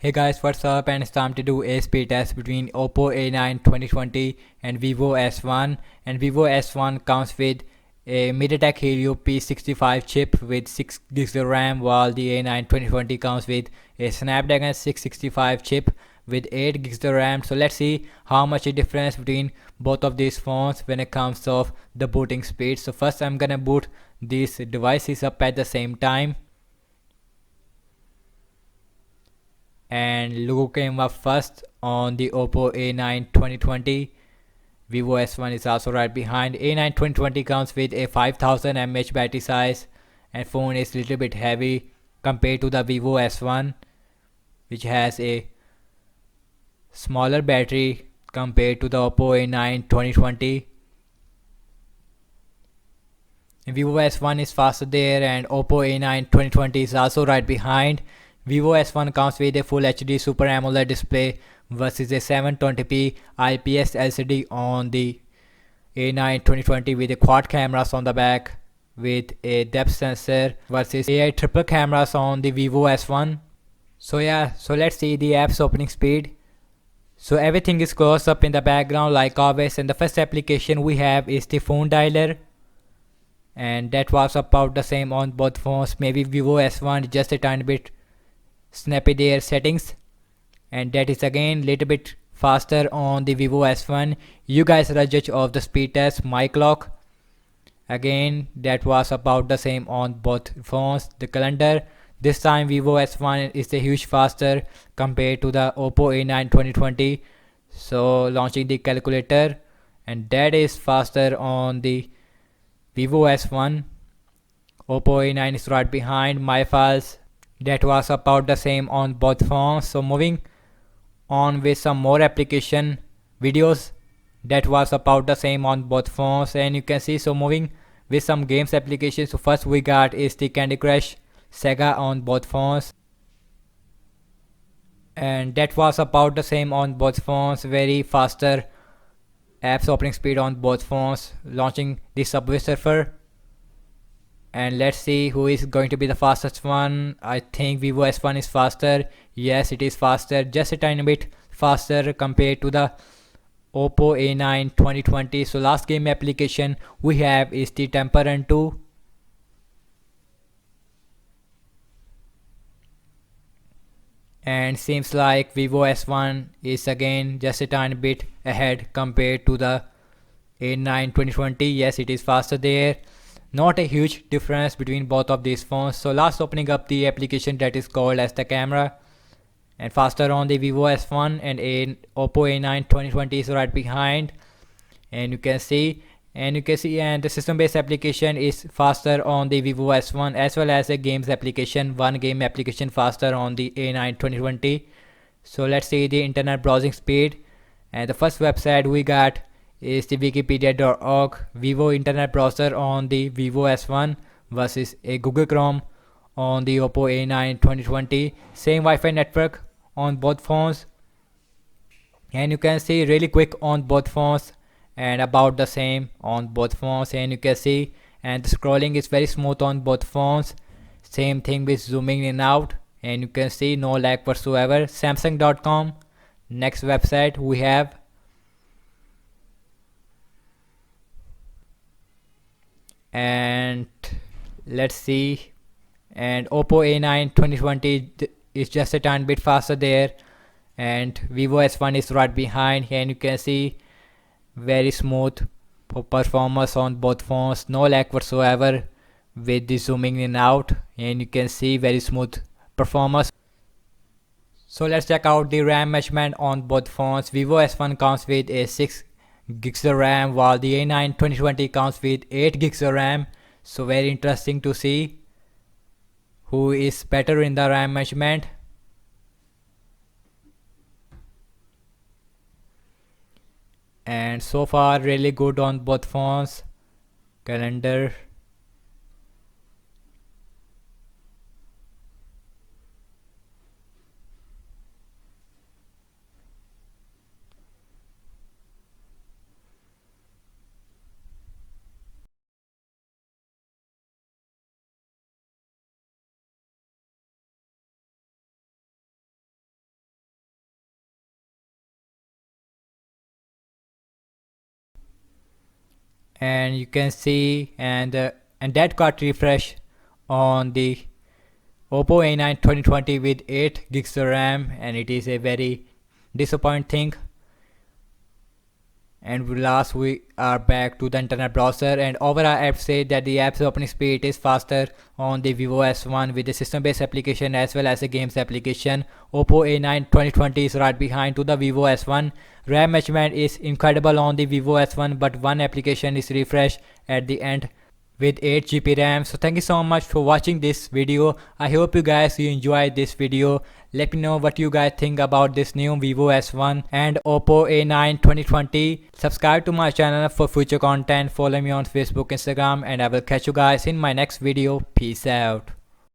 Hey guys, what's up? And it's time to do a speed test between Oppo A9 2020 and Vivo S1. And Vivo S1 comes with a MediaTek Helio P65 chip with 6 gigs of RAM, while the A9 2020 comes with a Snapdragon 665 chip with 8 gigs of RAM. So let's see how much a difference between both of these phones when it comes of the booting speed. So first I'm gonna boot these devices up at the same time. And logo came up first on the Oppo A9 2020. Vivo S1 is also right behind. A9 2020 comes with a 5000 mAh battery size, and phone is a little bit heavy compared to the Vivo S1, which has a smaller battery compared to the Oppo A9 2020. And Vivo S1 is faster there, and Oppo A9 2020 is also right behind. Vivo S1 comes with a Full HD Super AMOLED display versus a 720p IPS LCD on the A9 2020 with a quad cameras on the back with a depth sensor versus AI triple cameras on the Vivo S1. So let's see the app's opening speed. So everything is closed up in the background like always, and the first application we have is the phone dialer, and that was about the same on both phones. Maybe Vivo S1 just a tiny bit snappy there settings, and that is again little bit faster on the Vivo S1. You guys are a judge of the speed test. My clock again, that was about the same on both phones. The calendar, this time Vivo S1 is a huge faster compared to the Oppo A9 2020. So launching the calculator, and that is faster on the Vivo S1. Oppo A9 is right behind. My files, that was about the same on both phones. So moving on with some more application videos, that was about the same on both phones, and you can see. So moving with some games applications, so first we got is the Candy Crush Saga on both phones, and that was about the same on both phones. Very faster apps opening speed on both phones. Launching the Subway Surfer, and let's see who is going to be the fastest one. I think Vivo S1 is faster. Yes, it is faster, just a tiny bit faster compared to the Oppo A9 2020. So last game application we have is the Temper Run 2, and seems like Vivo S1 is again just a tiny bit ahead compared to the A9 2020. Yes, it is faster there. Not a huge difference between both of these phones. So last opening up the application that is called as the camera, and faster on the Vivo S1, and a Oppo A9 2020 is right behind. And you can see, and the system based application is faster on the Vivo S1, as well as a games application, one game application faster on the A9 2020. So let's see the internet browsing speed, and the first website we got is the wikipedia.org. Vivo internet browser on the Vivo S1 versus a Google Chrome on the Oppo A9 2020. Same Wi-Fi network on both phones, and you can see really quick on both phones, and about the same on both phones. And you can see, and the scrolling is very smooth on both phones. Same thing with zooming in and out, and you can see no lag whatsoever. Samsung.com, next website we have, and let's see, and Oppo A9 2020 is just a tiny bit faster there, and Vivo S1 is right behind. And you can see very smooth performance on both phones, no lag whatsoever with the zooming in and out, and you can see very smooth performance. So let's check out the RAM measurement on both phones. Vivo S1 comes with a 6 gigs of RAM, while the A9 2020 comes with 8 gigs of RAM. So very interesting to see who is better in the RAM measurement. And so far really good on both phones. Calendar, and you can see and that got refresh on the Oppo A9 2020 with 8 gigs of RAM, and it is a very disappointing thing. And last we are back to the internet browser, and overall I would say that the app's opening speed is faster on the Vivo S1 with the system based application as well as the games application. Oppo A9 2020 is right behind to the Vivo S1. RAM management is incredible on the Vivo S1, but one application is refreshed at the end with 8 GB RAM. So thank you so much for watching this video. I hope you guys enjoyed this video. Let me know what you guys think about this new Vivo S1 and Oppo A9 2020. Subscribe to my channel for future content. Follow me on Facebook, Instagram, and I will catch you guys in my next video. Peace out.